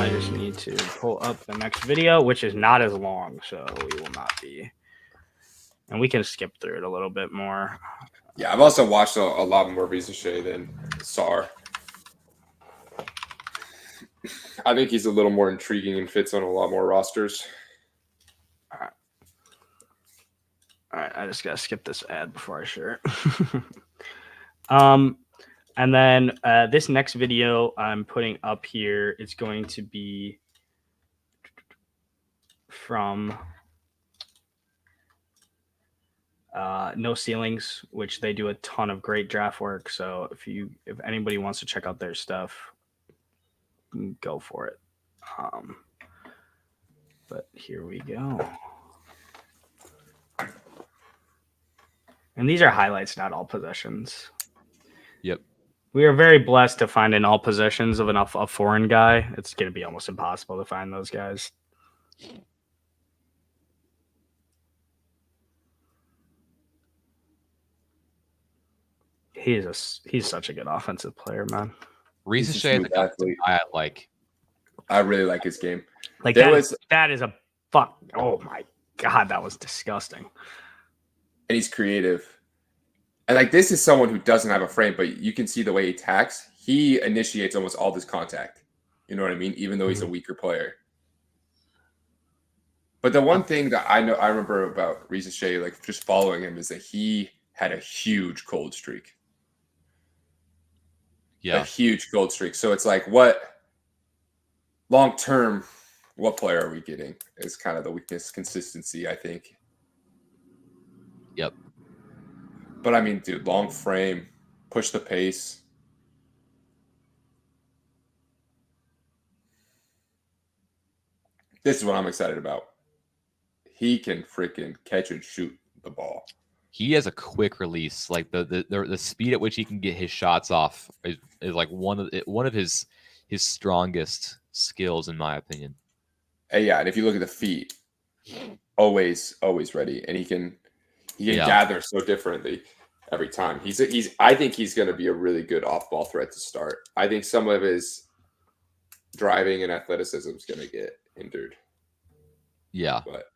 I just need to pull up the next video, which is not as long, so we will not be. And we can skip through it a little bit more. Yeah, I've also watched a lot more Risacher than Sar. I think he's a little more intriguing and fits on a lot more rosters. All right, I just gotta skip this ad before I share it. And then this next video I'm putting up here is going to be from No Ceilings, which they do a ton of great draft work. So if anybody wants to check out their stuff, go for it. But here we go. And these are highlights, not all possessions. Yep. We are very blessed to find in all possessions of a foreign guy. It's going to be almost impossible to find those guys. He's such a good offensive player, man. Risacher, I really like his game. Like that is a fuck. Oh my god, that was disgusting. And he's creative. And like this is someone who doesn't have a frame, but you can see the way he attacks. He initiates almost all this contact. You know what I mean? Even though he's a weaker player. But the one thing that I remember about Risacher, like just following him, is that he had a huge cold streak. Yeah. A huge cold streak. So it's like, what long term, what player are we getting? Is kind of the weakness. Consistency, I think. Yep. But I mean, dude, long frame, push the pace. This is what I'm excited about. He can freaking catch and shoot the ball. He has a quick release. Like the speed at which he can get his shots off is like one of his strongest skills, in my opinion. Yeah, and if you look at the feet, always ready, and he can gather so differently every time. I think he's going to be a really good off-ball threat to start. I think some of his driving and athleticism is going to get hindered. Yeah. But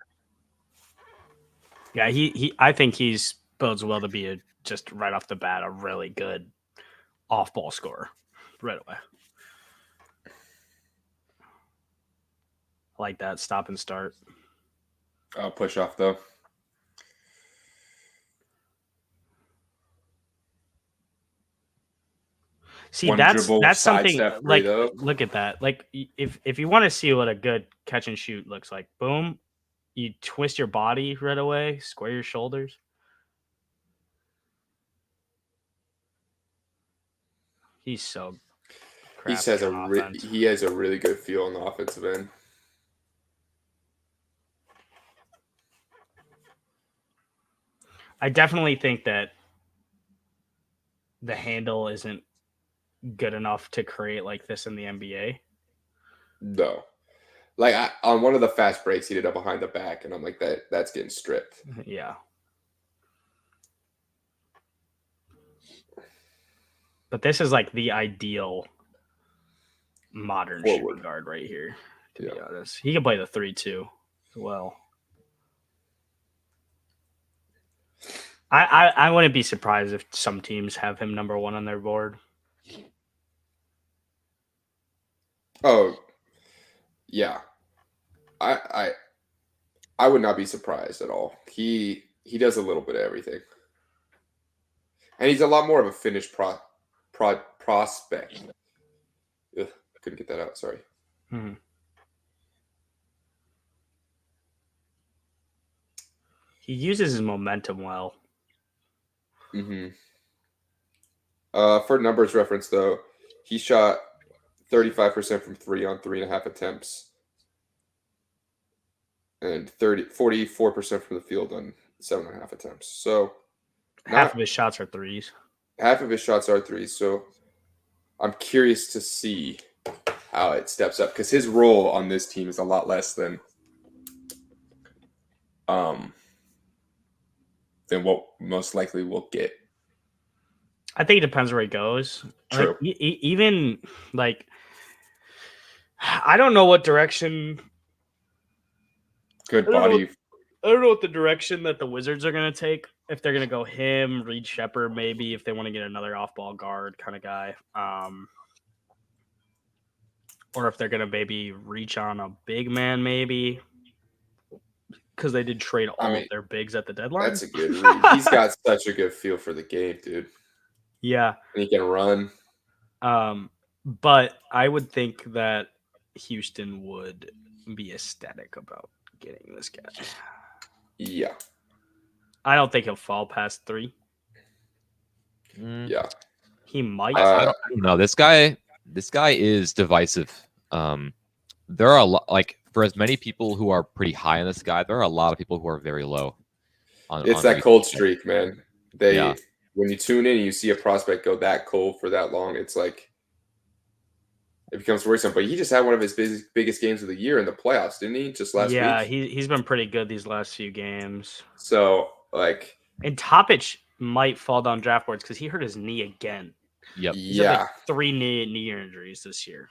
yeah, I think he's bodes well to be just right off the bat a really good off-ball scorer right away. I like that stop and start. Push off though. See, that's something like look at that. Like if you want to see what a good catch and shoot looks like, boom, you twist your body right away, square your shoulders. He's so he has a really good feel on the offensive end. I definitely think that the handle isn't good enough to create like this in the NBA. No. Like on one of the fast breaks, he did it behind the back, and I'm like, that's getting stripped. Yeah. But this is like the ideal modern shooting guard right here, to be honest. He can play the 3-2 as well. I wouldn't be surprised if some teams have him number one on their board. Oh, yeah. I would not be surprised at all. He does a little bit of everything. And he's a lot more of a finished prospect. Ugh, couldn't get that out, sorry. Mm-hmm. He uses his momentum well. Mm-hmm. For numbers reference, though, he shot 35% from 3 on 3.5 attempts. And 44% from the field on 7.5 attempts. So half of his shots are threes. Half of his shots are threes. So I'm curious to see how it steps up, because his role on this team is a lot less than what most likely we'll get. I think it depends where he goes. True. Like, even like I don't know what direction. Good body. I don't know what the direction that the Wizards are going to take. If they're going to go him, Reed Shepherd, maybe if they want to get another off-ball guard kind of guy, or if they're going to maybe reach on a big man, maybe because they did trade all of their bigs at the deadline. That's a good read. He's got such a good feel for the game, dude. Yeah, and he can run. But I would think that Houston would be ecstatic about getting this guy. Yeah. I don't think he'll fall past 3. Yeah. He might. I don't know. This guy is divisive. There are a lot, like, for as many people who are pretty high on this guy, there are a lot of people who are very low. It's that cold streak, man. When you tune in and you see a prospect go that cold for that long, it's like it becomes worrisome. But he just had one of his biggest games of the year in the playoffs, didn't he? Just last week. Yeah, he's been pretty good these last few games. So, like, and Topic might fall down draft boards because he hurt his knee again. Yep. He's had like 3 knee injuries this year.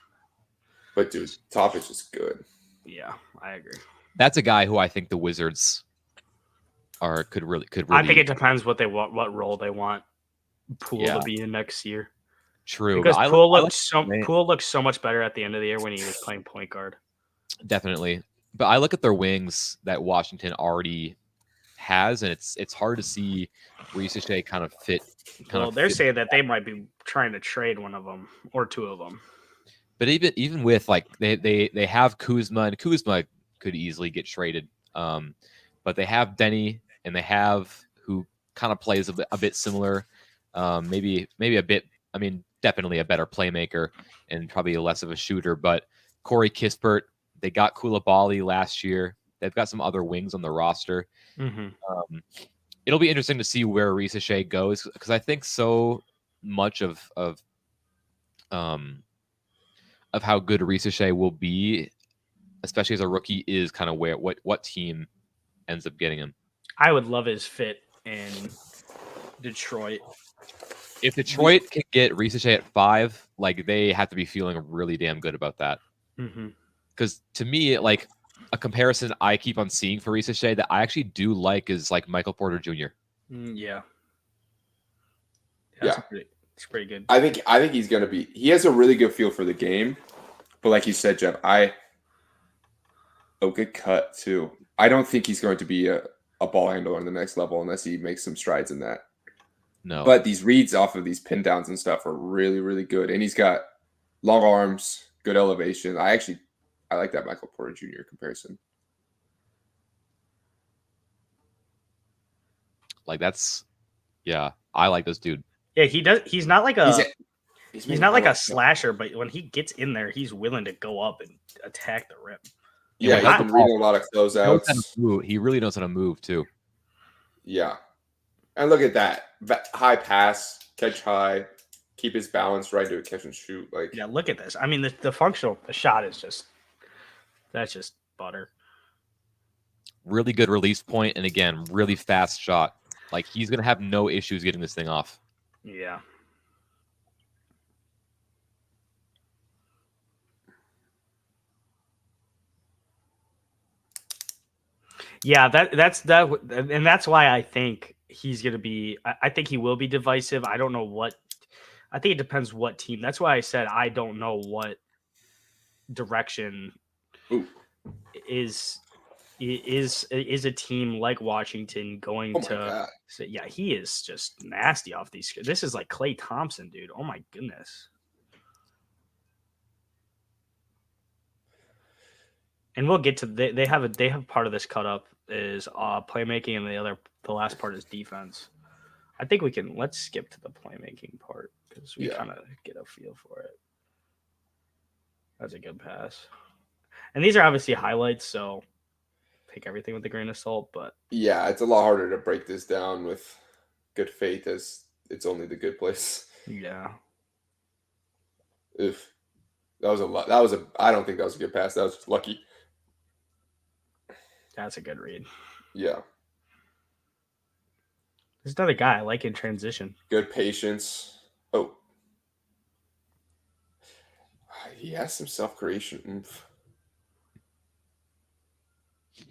But dude, Topic is good. Yeah, I agree. That's a guy who I think the Wizards could really. I think it depends what role they want Poole to be in next year. True, because Poole looks so much better at the end of the year when he was playing point guard. Definitely, but I look at their wings that Washington already has, and it's hard to see Risacher kind of fit. They're saying that they might be trying to trade one of them or 2 of them. But even with, like, they have Kuzma, and Kuzma could easily get traded. But they have Denny, and they have who kind of plays a bit similar. Maybe a bit. I mean, definitely a better playmaker and probably less of a shooter. But Corey Kispert, they got Koulibaly last year. They've got some other wings on the roster. Mm-hmm. It'll be interesting to see where Risacher goes, because I think so much of how good Risacher will be, especially as a rookie, is kind of what team ends up getting him. I would love his fit in Detroit. If Detroit can get Risacher at 5, like, they have to be feeling really damn good about that. Because to me, like, a comparison I keep on seeing for Risacher that I actually do like is like Michael Porter Jr. Yeah. It's pretty good. I think he's gonna be. He has a really good feel for the game, but like you said, Jeff, good cut too. I don't think he's going to be a ball handler on the next level unless he makes some strides in that. No, but these reads off of these pin downs and stuff are really, really good, and he's got long arms, good elevation. I like that Michael Porter Jr. comparison. Like, I like this dude. Yeah, he does. He's not like he's not like a slasher, but when he gets in there, he's willing to go up and attack the rim. Yeah, he's been reading a lot of closeouts. He really knows how to move too. Yeah, and look at that high pass, catch high, keep his balance right to a catch and shoot. Like, yeah, look at this. I mean, the shot is just butter. Really good release point, and again, really fast shot. Like, he's gonna have no issues getting this thing off. Yeah. Yeah, and that's why I think he's going to be. I think he will be divisive. I don't know what. I think it depends what team. That's why I said I don't know what direction is a team like Washington going to say. Yeah, he is just nasty off these. This is like Klay Thompson, dude. Oh my goodness. And we'll get to they have part of this cut up is playmaking, and the last part is defense. I think let's skip to the playmaking part because we kind of get a feel for it. That's a good pass. And these are obviously highlights, so take everything with a grain of salt. But yeah, it's a lot harder to break this down with good faith as it's only the good place. Yeah. That was a lot. I don't think that was a good pass. That was just lucky. That's a good read. Yeah. There's another guy I like in transition. Good patience. Oh. He has some self-creation oomph.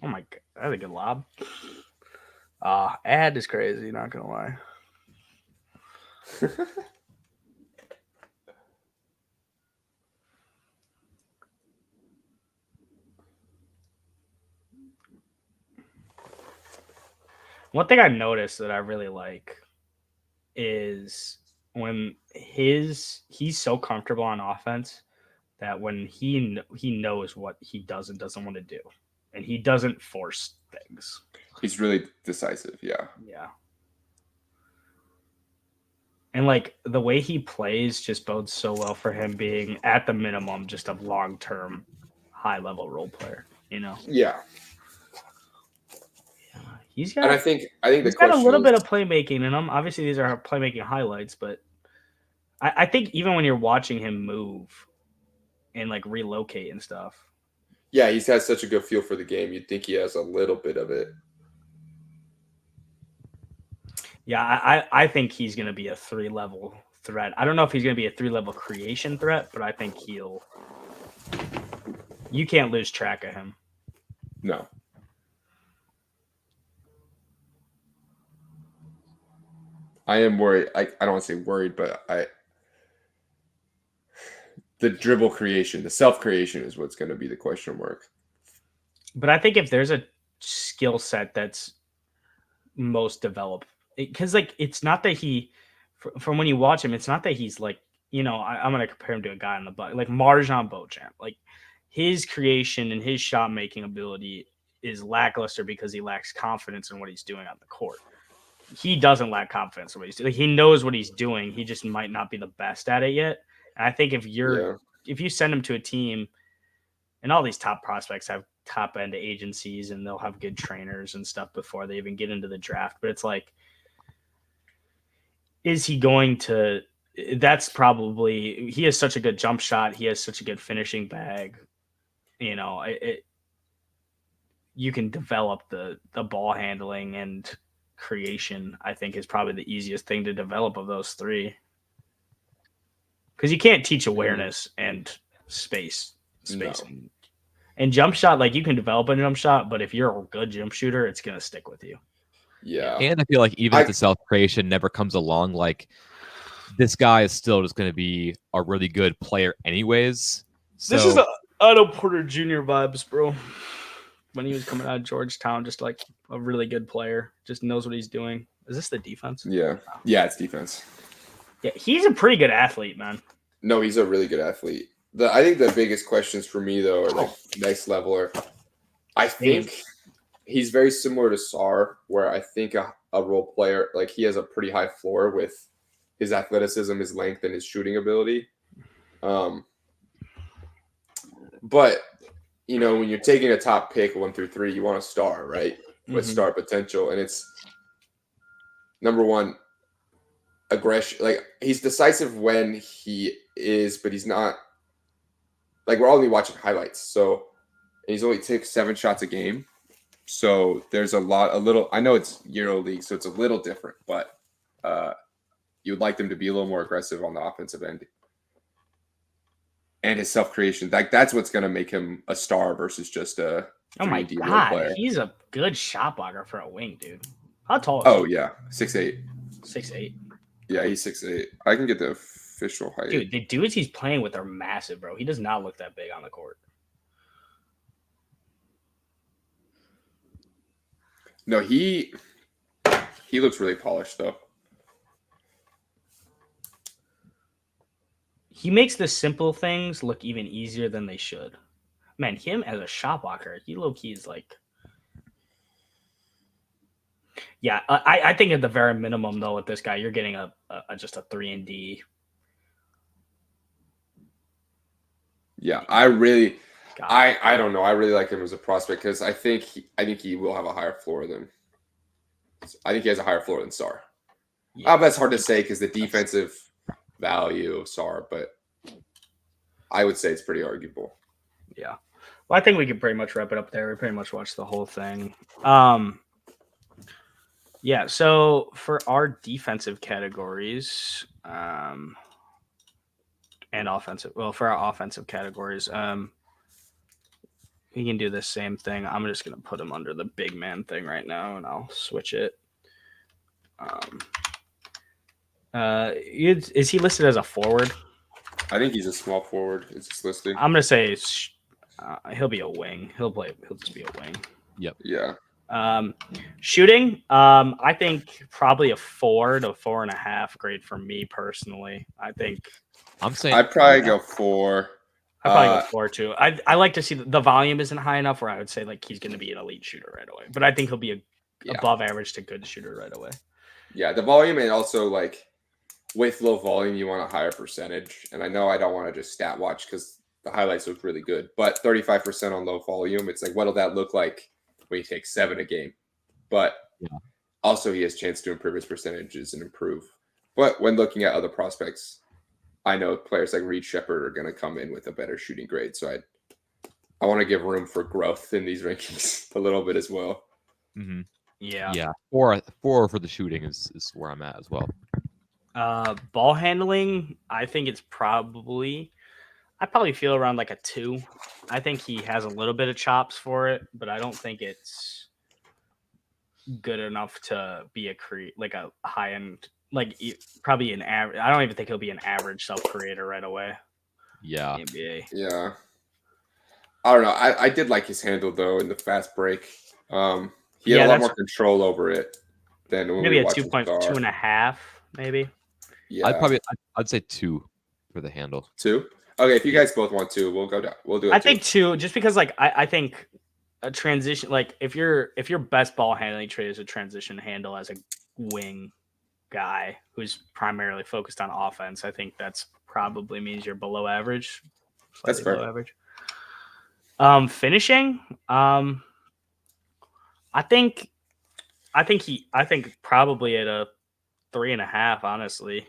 Oh my god, that's a good lob. Ad is crazy, not gonna lie. One thing I noticed that I really like is when he's so comfortable on offense that when he knows what he does and doesn't want to do, and he doesn't force things. He's really decisive. Yeah. Yeah. And like the way he plays just bodes so well for him being at the minimum just a long-term high-level role player, you know. Yeah. He's got And I think the he's got a question little bit is, of playmaking in him. Obviously these are playmaking highlights, but I think even when you're watching him move and like relocate and stuff. yeah, he's had such a good feel for the game. You'd think he has a little bit of it. Yeah, I think he's going to be a 3-level threat. I don't know if he's going to be a 3-level creation threat, but I think you can't lose track of him. No. I am worried. I don't want to say worried, but the dribble creation, the self creation is what's going to be the question mark. But I think if there's a skill set that's most developed, because like it's not that from when you watch him, it's not that he's like, I'm going to compare him to a guy in the butt like Marjan Beauchamp. Like his creation and his shot making ability is lackluster because he lacks confidence in what he's doing on the court. He doesn't lack confidence in what he's doing. He knows what he's doing. He just might not be the best at it yet. And I think if you send him to a team, and all these top prospects have top end agencies and they'll have good trainers and stuff before they even get into the draft. But it's like, is he going to? That's probably he has such a good jump shot. He has such a good finishing bag. You can develop the ball handling and creation. I think is probably the easiest thing to develop of those three, because you can't teach awareness and space No. and jump shot. Like you can develop a jump shot, but if you're a good jump shooter, it's gonna stick with you. Yeah. And I feel like even if the self creation never comes along, like this guy is still just going to be a really good player anyways. So, this is the Otto Porter Jr. vibes, bro. When he was coming out of Georgetown, just like a really good player, just knows what he's doing. Is this the defense? Yeah. Yeah, it's defense. Yeah, he's a pretty good athlete, man. No, he's a really good athlete. I think the biggest questions for me though are like next leveler. I think he's very similar to Sar, where I think a role player, like he has a pretty high floor with his athleticism, his length, and his shooting ability. But when you're taking a top pick 1 through 3, you want a star, right? With star potential, and it's number one, aggression. Like he's decisive when he is, but he's not. Like we're only watching highlights, so he's only takes 7 shots a game. So there's a little. I know it's EuroLeague, so it's a little different, but you would like them to be a little more aggressive on the offensive end. And his self-creation, that's what's going to make him a star versus just a 3D role player. He's a good shot blocker for a wing, dude. How tall is he? Yeah, 6'8". 6'8". Yeah, he's 6'8". I can get the official height. Dude, the dudes he's playing with are massive, bro. He does not look that big on the court. No, he looks really polished though. He makes the simple things look even easier than they should. Man, him as a shot blocker, he low-key is like... Yeah, I think at the very minimum, though, with this guy, you're getting just a 3-and-D. Yeah, I don't know. I really like him as a prospect because I think he will have a higher floor than... I think he has a higher floor than Sar. Yeah. That's hard to say because the defensive value of Sar, but I would say it's pretty arguable. Yeah. Well, I think we can pretty much wrap it up there. We pretty much watched the whole thing. Yeah, so for our defensive categories, and and offensive. Well, for our offensive categories, we can do the same thing. I'm just gonna put him under the big man thing right now, and I'll switch it. Is he listed as a forward? I think he's a small forward. It's just listing. I'm gonna say he'll be a wing. He'll just be a wing. Yep. Yeah. Shooting, I think probably a 4 to 4.5 grade for me personally. I think I'm saying I'd probably go 4. I'd probably go 4 too. I like to see the volume isn't high enough where I would say like he's going to be an elite shooter right away. But I think he'll be above average to good shooter right away. Yeah, the volume, and also like with low volume, you want a higher percentage. And I know I don't want to just stat watch because the highlights look really good. But 35% on low volume, it's like, what'll that look like when you take 7 a game? But also he has a chance to improve his percentages and improve. But when looking at other prospects, I know players like Risacher are going to come in with a better shooting grade. So I want to give room for growth in these rankings a little bit as well. Mm-hmm. Yeah. 4 for the shooting is where I'm at as well. Ball handling, I think it's probably feel around like a 2. I think he has a little bit of chops for it, but I don't think it's good enough to be a high end, like probably an average. I don't even think he'll be an average self creator right away. Yeah. NBA. Yeah. I don't know. I did like his handle though in the fast break. He had a lot more control over it than when maybe we a watched 2.5, maybe. Yeah. I'd say 2 for the handle. 2? Okay, if you guys both want 2, we'll go down. We'll do it. I think 2, just because like I think a transition, like if your best ball handling trait is a transition handle as a wing guy who's primarily focused on offense, I think that's probably means you're below average. That's fair. Below average. Finishing, I think probably at a 3.5, honestly.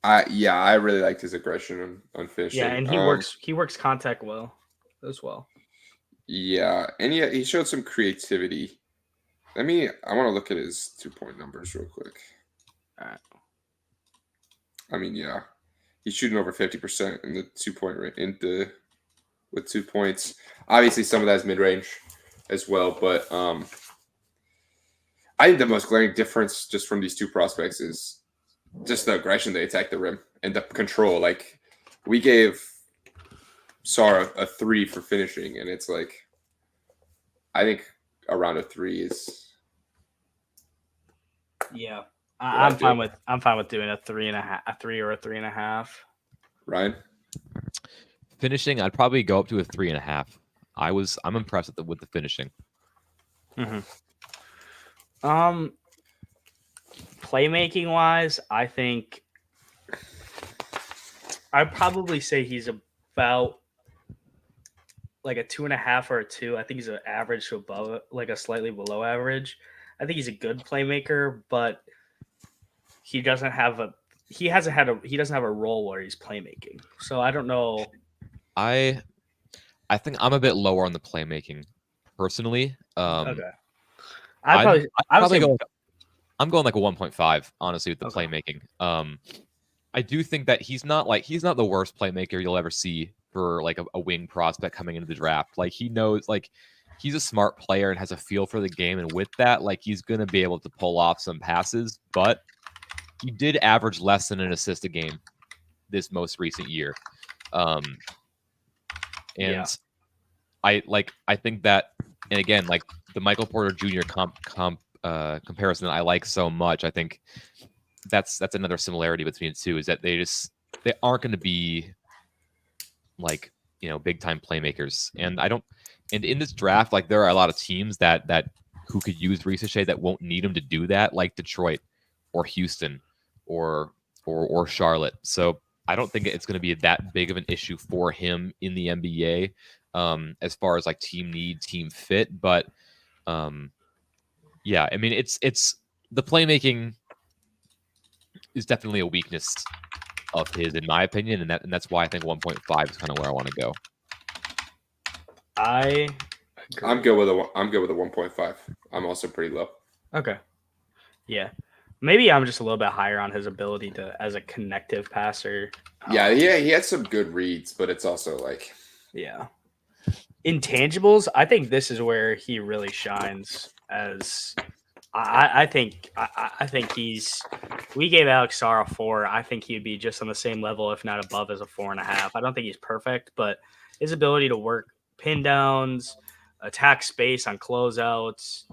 I really liked his aggression on finishing. Yeah, and he works contact well as well. Yeah, and he showed some creativity. I want to look at his 2-point numbers real quick. All right. I mean, yeah, he's shooting over 50% in the 2-point with 2 points. Obviously, some of that is mid range as well, but I think the most glaring difference just from these two prospects is just the aggression they attack the rim and the control. Like we gave Sarr a 3 for finishing, and it's like I think around a 3 is. Yeah, I'm fine with doing a 3.5, a 3 or a 3.5. Ryan, finishing, I'd probably go up to a 3.5. I'm impressed with the finishing. Mm-hmm. Playmaking wise, I think I'd probably say he's about like a 2.5 or a 2. I think he's an average to above, like a slightly below average. I think he's a good playmaker, but he doesn't have a role where he's playmaking. So I don't know. I think I'm a bit lower on the playmaking personally. Okay. I'm going like a 1.5 honestly with the playmaking. I do think that he's not the worst playmaker you'll ever see for like a wing prospect coming into the draft. Like he knows, like he's a smart player and has a feel for the game, and with that, like he's gonna be able to pull off some passes. But he did average less than an assist a game this most recent year, I think that, and again, like the Michael Porter Jr. comparison that I like so much, I think that's another similarity between the two, is that they aren't going to be like, big time playmakers. And in this draft, like there are a lot of teams that who could use Risacher that won't need him to do that, like Detroit or Houston or Charlotte. So I don't think it's going to be that big of an issue for him in the NBA as far as like team need, team fit. But yeah, I mean, it's the playmaking is definitely a weakness of his, in my opinion, and that's why I think 1.5 is kind of where I want to go. I'm good with a 1.5. I'm also pretty low. Okay. Yeah. Maybe I'm just a little bit higher on his ability as a connective passer. Yeah, he had some good reads, but it's also like intangibles. I think this is where he really shines. As I think he's. We gave Alex Sarr a 4. I think he'd be just on the same level, if not above, as a 4.5. I don't think he's perfect, but his ability to work pin downs, attack space on closeouts,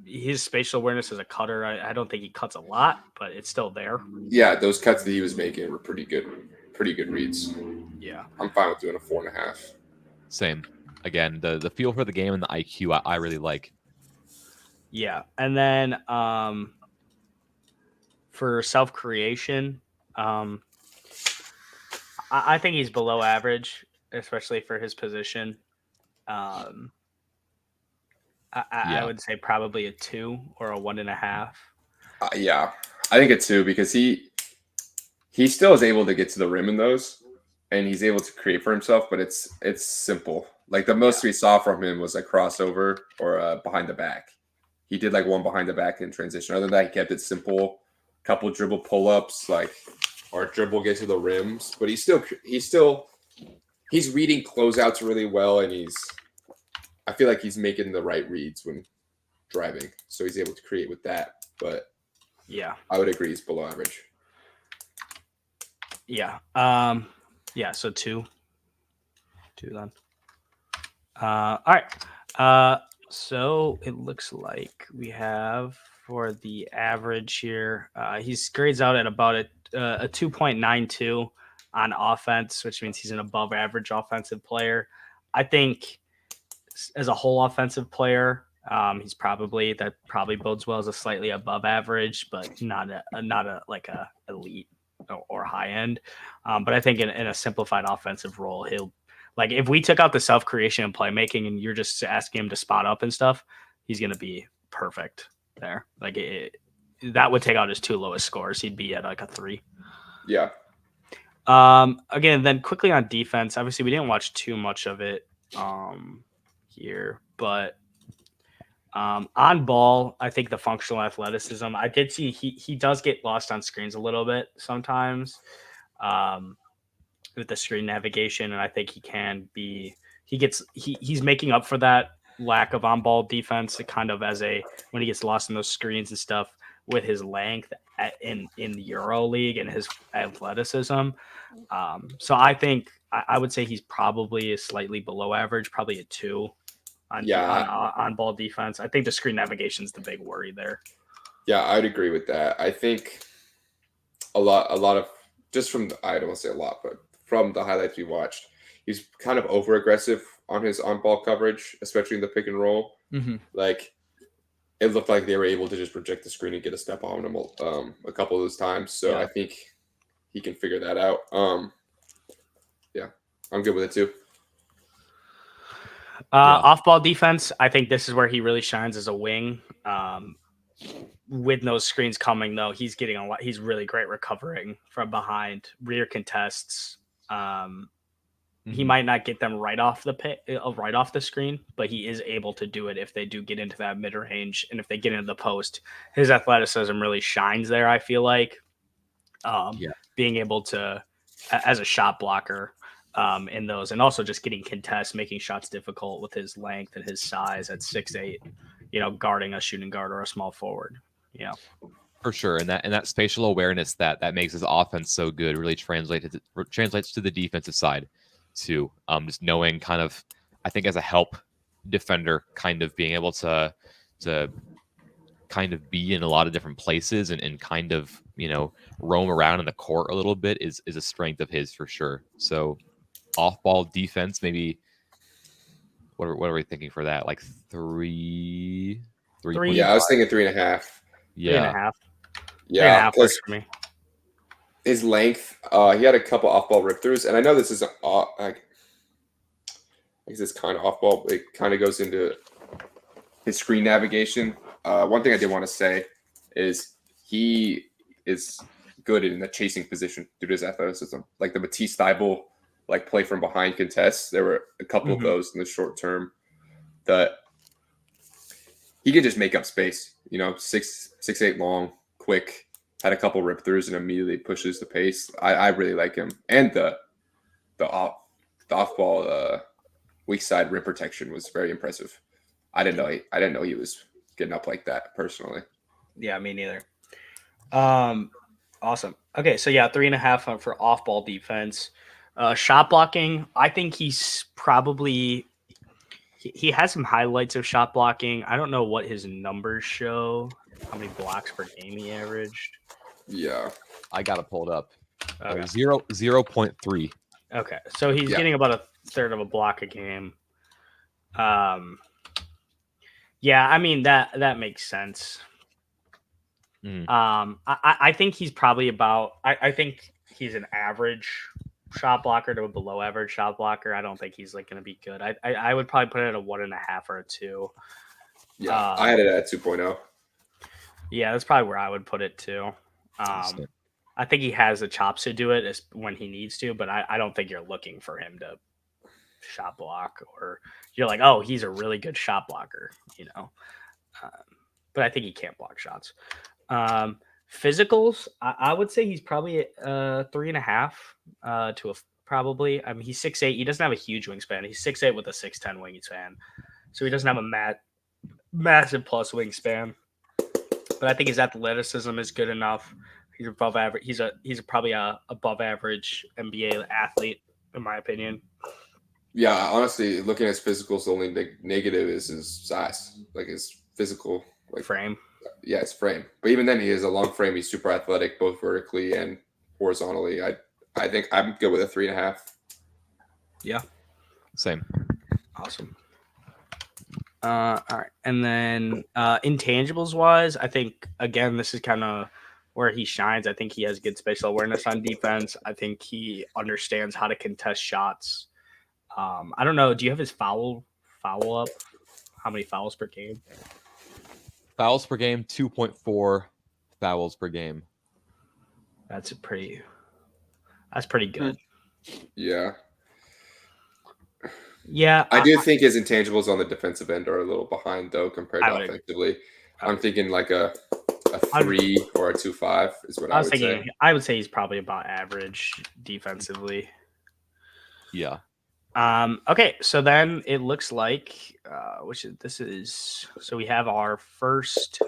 his spatial awareness as a cutter. I don't think he cuts a lot, but it's still there. Yeah, those cuts that he was making were pretty good reads. Yeah, I'm fine with doing a 4.5. Same. Again, the feel for the game and the IQ I really like. Yeah, and then for self creation, I think he's below average, especially for his position. I would say probably a 2 or a 1.5. Yeah, I think it's 2 because he still is able to get to the rim in those, and he's able to create for himself. But it's simple. Like the most we saw from him was a crossover or a behind the back. He did like one behind the back in transition. Other than that, he kept it simple. Couple dribble pull ups, like or dribble get to the rims. But he's reading closeouts really well, and I feel like he's making the right reads when driving, so he's able to create with that. But yeah, I would agree he's below average. Yeah. So 2 then. All right. So it looks like we have for the average here. He's grades out at about a 2.92 on offense, which means he's an above average offensive player. I think as a whole offensive player, he's probably bodes well as a slightly above average, but not a like a elite or high end. But I think in a simplified offensive role, he'll like if we took out the self creation and playmaking, and you're just asking him to spot up and stuff, he's gonna be perfect there. Like that would take out his 2 lowest scores. He'd be at like a 3. Yeah. Again, then quickly on defense. Obviously, we didn't watch too much of it here, but on ball, I think the functional athleticism. I did see he does get lost on screens a little bit sometimes with the screen navigation, and I think he's making up for that lack of on ball defense. Kind of when he gets lost in those screens and stuff with his length in the Euro League and his athleticism. So I think I would say he's probably slightly below average, probably a 2 on ball defense. I think the screen navigation is the big worry there. Yeah, I'd agree with that. I think a lot of just from I don't want to say a lot, but from the highlights we watched, he's kind of over aggressive on his on ball coverage, especially in the pick and roll. Mm-hmm. Like it looked like they were able to just project the screen and get a step on him a couple of those times. So I think he can figure that out. Yeah, I'm good with it too. Off-ball defense, I think this is where he really shines as a wing. With those screens coming, though, he's getting a lot. He's really great recovering from behind rear contests. He might not get them right off the screen, but he is able to do it if they do get into that mid range, and if they get into the post, his athleticism really shines there. I feel like being able to, as a shot blocker. In those, and also just getting contests, making shots difficult with his length and his size at 6'8", guarding a shooting guard or a small forward. For sure, and that spatial awareness that makes his offense so good really translates to the defensive side too. Just knowing kind of, I think as a help defender, kind of being able to kind of be in a lot of different places and kind of roam around in the court a little bit is a strength of his for sure. So off-ball defense, maybe what are we thinking for that? Like 3. Yeah, I was thinking 3.5. Yeah, 3.5. Yeah, 3.5 works for me. His length, he had a couple off-ball rip-throughs, and I know this is I guess it's kind of off-ball. It kind of goes into his screen navigation. One thing I did want to say is he is good in the chasing position due to his athleticism, like the Matisse Thybulle play from behind contests. There were a couple of those in the short term that he can just make up space. 6'8" long, quick. Had a couple rip throughs and immediately pushes the pace. I really like him, and the off ball weak side rim protection was very impressive. I didn't know he was getting up like that personally. Yeah, me neither. Awesome. Okay, so yeah, 3.5 for off ball defense. Shot blocking, I think he's probably he has some highlights of shot blocking. I don't know what his numbers show, how many blocks per game he averaged. Yeah, I got it pulled up. Okay. 0.3. Okay, so he's getting about a third of a block a game. Yeah, I mean that makes sense. I think he's probably about. I think he's an average shot blocker to a below average shot blocker. I don't think he's like going to be good. I would probably put it at a 1.5 or a 2. Yeah, I had it at 2.0. Yeah, that's probably where I would put it too. I think he has the chops to do it when he needs to, but I don't think you're looking for him to shot block, or you're like, oh, he's a really good shot blocker, but I think he can't block shots. Physicals, I would say he's probably 3.5 to a probably. I mean, he's 6'8". He doesn't have a huge wingspan. He's 6'8" with a 6'10" wingspan, so he doesn't have a massive plus wingspan. But I think his athleticism is good enough. He's above average. He's probably a above average NBA athlete, in my opinion. Yeah, honestly, looking at his physicals, the only negative is his size, like his physical frame. Yeah, his frame. But even then, he has a long frame. He's super athletic, both vertically and horizontally. I think I'm good with a 3.5. Yeah, same. Awesome. All right, and then intangibles wise, I think again this is kind of where he shines. I think he has good spatial awareness on defense. I think he understands how to contest shots. I don't know. Do you have his foul up? How many fouls per game? Fouls per game, 2.4 fouls per game. That's pretty good. Yeah. Yeah. I do think his intangibles on the defensive end are a little behind, though, compared to offensively. I'm thinking like a 3 or a 2.5 is what I was thinking. Say. I would say he's probably about average defensively. Yeah. Okay, so then it looks like so we have our first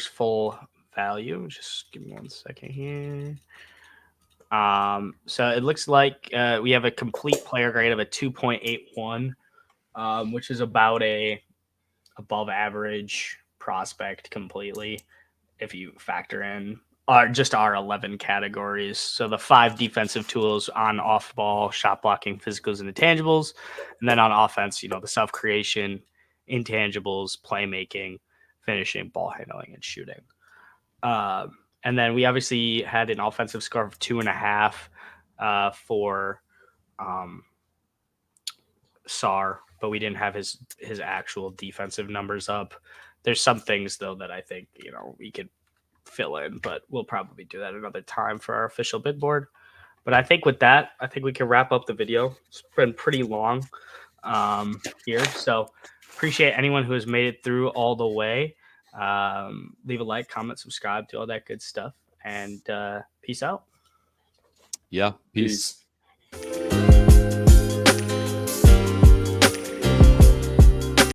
full value. Just give me 1 second here. So it looks like we have a complete player grade of a 2.81, which is about a above average prospect completely if you factor in our 11 categories. So the 5 defensive tools on off ball, shot blocking, physicals, and intangibles. And then on offense, the self creation, intangibles, playmaking, finishing, ball handling, and shooting. And then we obviously had an offensive score of 2.5 for SAR, but we didn't have his actual defensive numbers up. There's some things though that I think we could fill in, but we'll probably do that another time for our official bid board. But I think with that, we can wrap up the video. It's been pretty long here, so appreciate anyone who has made it through all the way. Leave a like, comment, subscribe, do all that good stuff, and peace out. Yeah, peace.